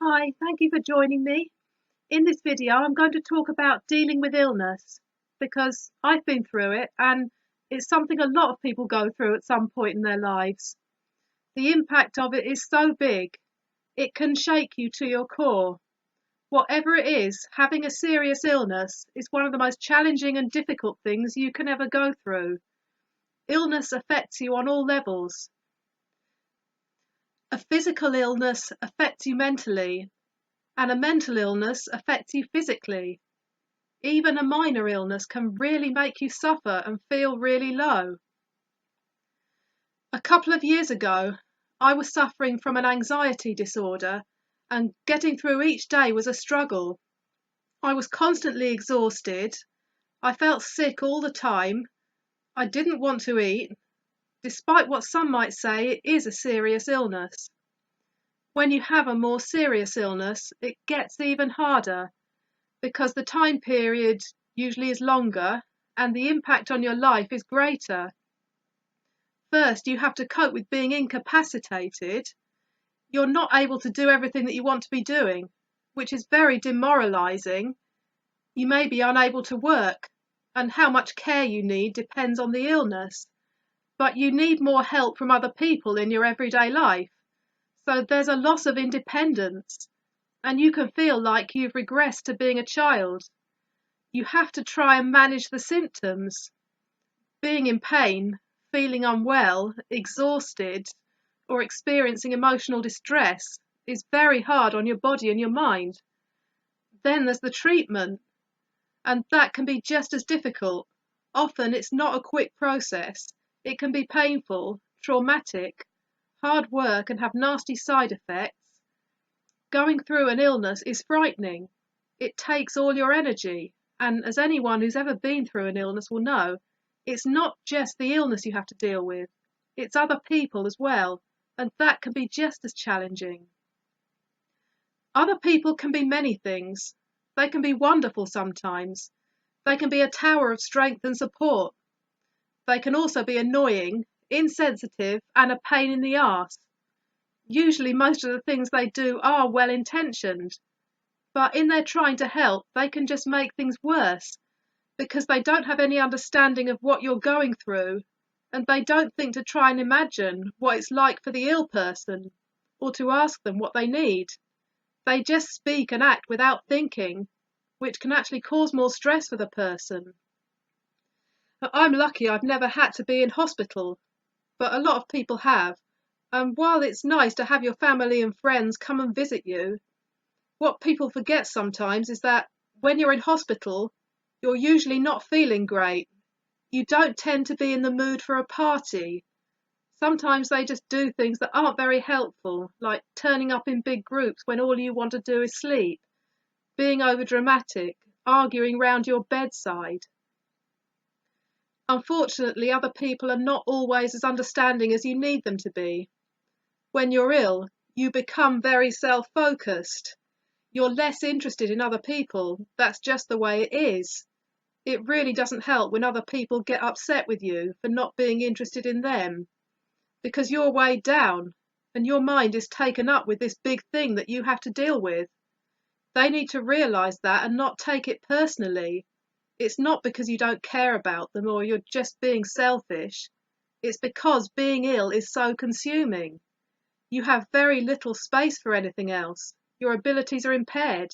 Hi, thank you for joining me. In this video, I'm going to talk about dealing with illness because I've been through it and it's something a lot of people go through at some point in their lives. The impact of it is so big, it can shake you to your core. Whatever it is, having a serious illness is one of the most challenging and difficult things you can ever go through. Illness affects you on all levels. A physical illness affects you mentally, and a mental illness affects you physically. Even a minor illness can really make you suffer and feel really low. A couple of years ago, I was suffering from an anxiety disorder, and getting through each day was a struggle. I was constantly exhausted. I felt sick all the time. I didn't want to eat. Despite what some might say, it is a serious illness. When you have a more serious illness, it gets even harder because the time period usually is longer and the impact on your life is greater. First, you have to cope with being incapacitated. You're not able to do everything that you want to be doing, which is very demoralizing. You may be unable to work, and how much care you need depends on the illness. But you need more help from other people in your everyday life. So there's a loss of independence, and you can feel like you've regressed to being a child. You have to try and manage the symptoms. Being in pain, feeling unwell, exhausted, or experiencing emotional distress is very hard on your body and your mind. Then there's the treatment, and that can be just as difficult. Often it's not a quick process. It can be painful, traumatic, hard work, and have nasty side effects. Going through an illness is frightening. It takes all your energy, and as anyone who's ever been through an illness will know, it's not just the illness you have to deal with, it's other people as well, and that can be just as challenging. Other people can be many things. They can be wonderful sometimes. They can be a tower of strength and support. They can also be annoying, insensitive, and a pain in the arse. Usually most of the things they do are well intentioned, but in their trying to help, they can just make things worse because they don't have any understanding of what you're going through, and they don't think to try and imagine what it's like for the ill person or to ask them what they need. They just speak and act without thinking, which can actually cause more stress for the person. I'm lucky I've never had to be in hospital, but a lot of people have. And while it's nice to have your family and friends come and visit you, what people forget sometimes is that when you're in hospital, you're usually not feeling great. You don't tend to be in the mood for a party. Sometimes they just do things that aren't very helpful, like turning up in big groups when all you want to do is sleep, being overdramatic, arguing round your bedside. Unfortunately, other people are not always as understanding as you need them to be. When you're ill, you become very self-focused. You're less interested in other people. That's just the way it is. It really doesn't help when other people get upset with you for not being interested in them, because you're weighed down and your mind is taken up with this big thing that you have to deal with. They need to realise that and not take it personally. It's not because you don't care about them or you're just being selfish. It's because being ill is so consuming. You have very little space for anything else. Your abilities are impaired.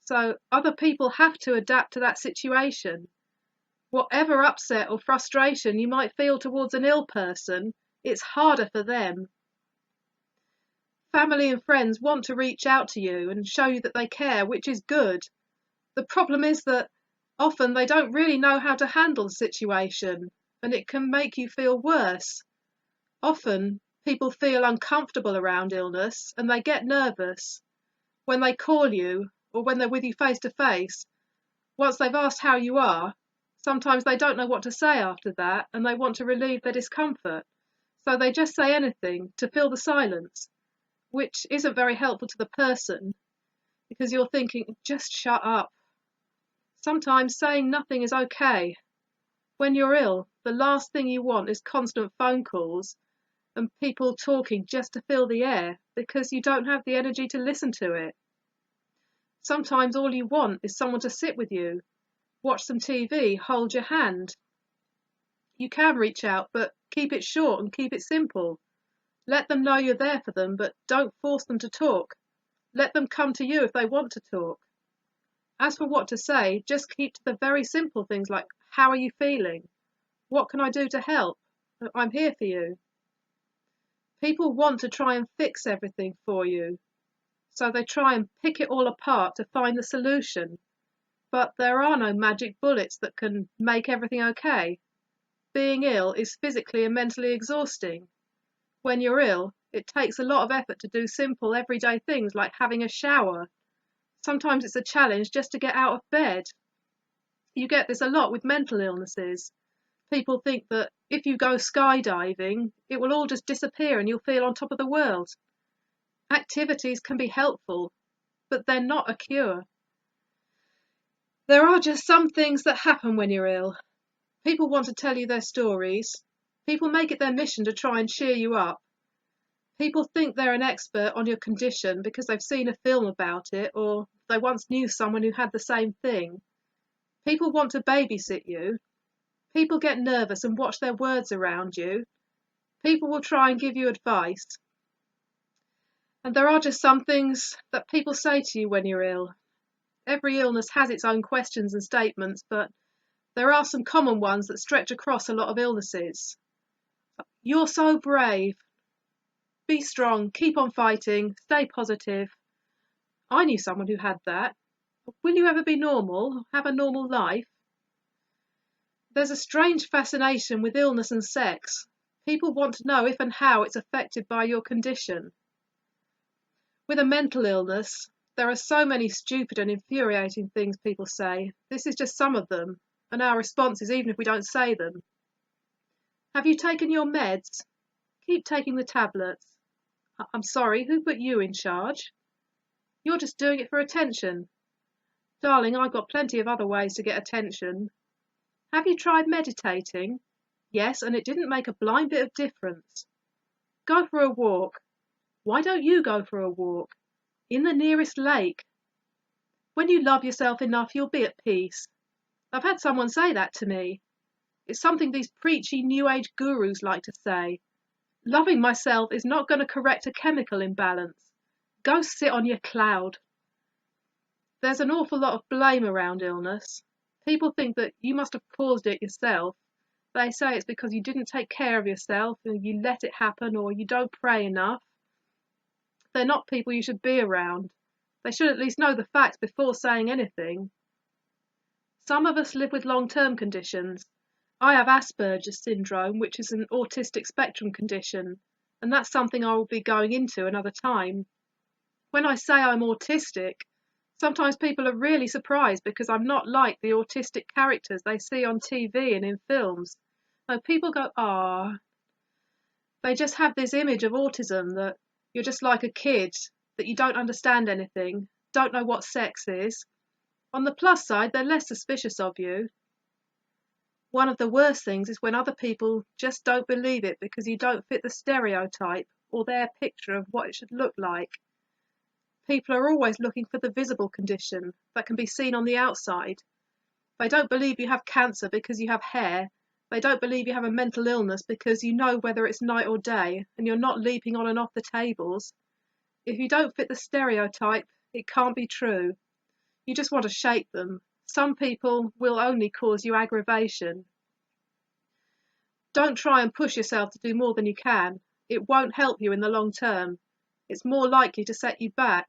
So other people have to adapt to that situation. Whatever upset or frustration you might feel towards an ill person, it's harder for them. Family and friends want to reach out to you and show you that they care, which is good. The problem is that often they don't really know how to handle the situation, and it can make you feel worse. Often people feel uncomfortable around illness and they get nervous. When they call you or when they're with you face to face, once they've asked how you are, sometimes they don't know what to say after that and they want to relieve their discomfort. So they just say anything to fill the silence, which isn't very helpful to the person because you're thinking, just shut up. Sometimes saying nothing is okay. When you're ill, the last thing you want is constant phone calls, and people talking just to fill the air because you don't have the energy to listen to it. Sometimes all you want is someone to sit with you, watch some TV, hold your hand. You can reach out, but keep it short and keep it simple. Let them know you're there for them, but don't force them to talk. Let them come to you if they want to talk. As for what to say, just keep to the very simple things like, how are you feeling? What can I do to help? I'm here for you. People want to try and fix everything for you, so they try and pick it all apart to find the solution. But there are no magic bullets that can make everything okay. Being ill is physically and mentally exhausting. When you're ill, it takes a lot of effort to do simple everyday things like having a shower. Sometimes it's a challenge just to get out of bed. You get this a lot with mental illnesses. People think that if you go skydiving, it will all just disappear and you'll feel on top of the world. Activities can be helpful, but they're not a cure. There are just some things that happen when you're ill. People want to tell you their stories. People make it their mission to try and cheer you up. People think they're an expert on your condition because they've seen a film about it or they once knew someone who had the same thing. People want to babysit you. People get nervous and watch their words around you. People will try and give you advice. And there are just some things that people say to you when you're ill. Every illness has its own questions and statements, but there are some common ones that stretch across a lot of illnesses. You're so brave. Be strong, keep on fighting, stay positive. I knew someone who had that. Will you ever be normal, have a normal life? There's a strange fascination with illness and sex. People want to know if and how it's affected by your condition. With a mental illness, there are so many stupid and infuriating things people say. This is just some of them, and our responses even if we don't say them. Have you taken your meds? Keep taking the tablets. I'm sorry, who put you in charge? You're just doing it for attention. Darling, I've got plenty of other ways to get attention. Have you tried meditating? Yes, and it didn't make a blind bit of difference. Go for a walk. Why don't you go for a walk? In the nearest lake. When you love yourself enough, you'll be at peace. I've had someone say that to me. It's something these preachy New Age gurus like to say. Loving myself is not going to correct a chemical imbalance. Go sit on your cloud. There's an awful lot of blame around illness. People think that you must have caused it yourself. They say it's because you didn't take care of yourself, or you let it happen, or you don't pray enough. They're not people you should be around. They should at least know the facts before saying anything. Some of us live with long-term conditions. I have Asperger's syndrome, which is an autistic spectrum condition, and that's something I will be going into another time. When I say I'm autistic, sometimes people are really surprised because I'm not like the autistic characters they see on TV and in films. And people go, ah. They just have this image of autism that you're just like a kid, that you don't understand anything, don't know what sex is. On the plus side, they're less suspicious of you. One of the worst things is when other people just don't believe it because you don't fit the stereotype or their picture of what it should look like. People are always looking for the visible condition that can be seen on the outside. They don't believe you have cancer because you have hair. They don't believe you have a mental illness because you know whether it's night or day and you're not leaping on and off the tables. If you don't fit the stereotype, it can't be true. You just want to shake them. Some people will only cause you aggravation. Don't try and push yourself to do more than you can. It won't help you in the long term. It's more likely to set you back.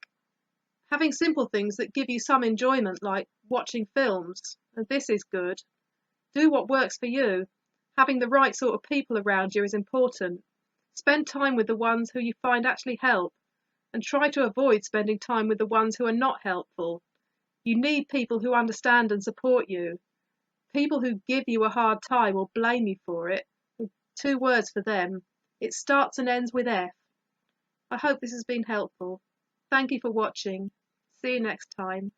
Having simple things that give you some enjoyment, like watching films, and this is good. Do what works for you. Having the right sort of people around you is important. Spend time with the ones who you find actually help, and try to avoid spending time with the ones who are not helpful. You need people who understand and support you. People who give you a hard time or blame you for it. 2 words for them. It starts and ends with F. I hope this has been helpful. Thank you for watching. See you next time.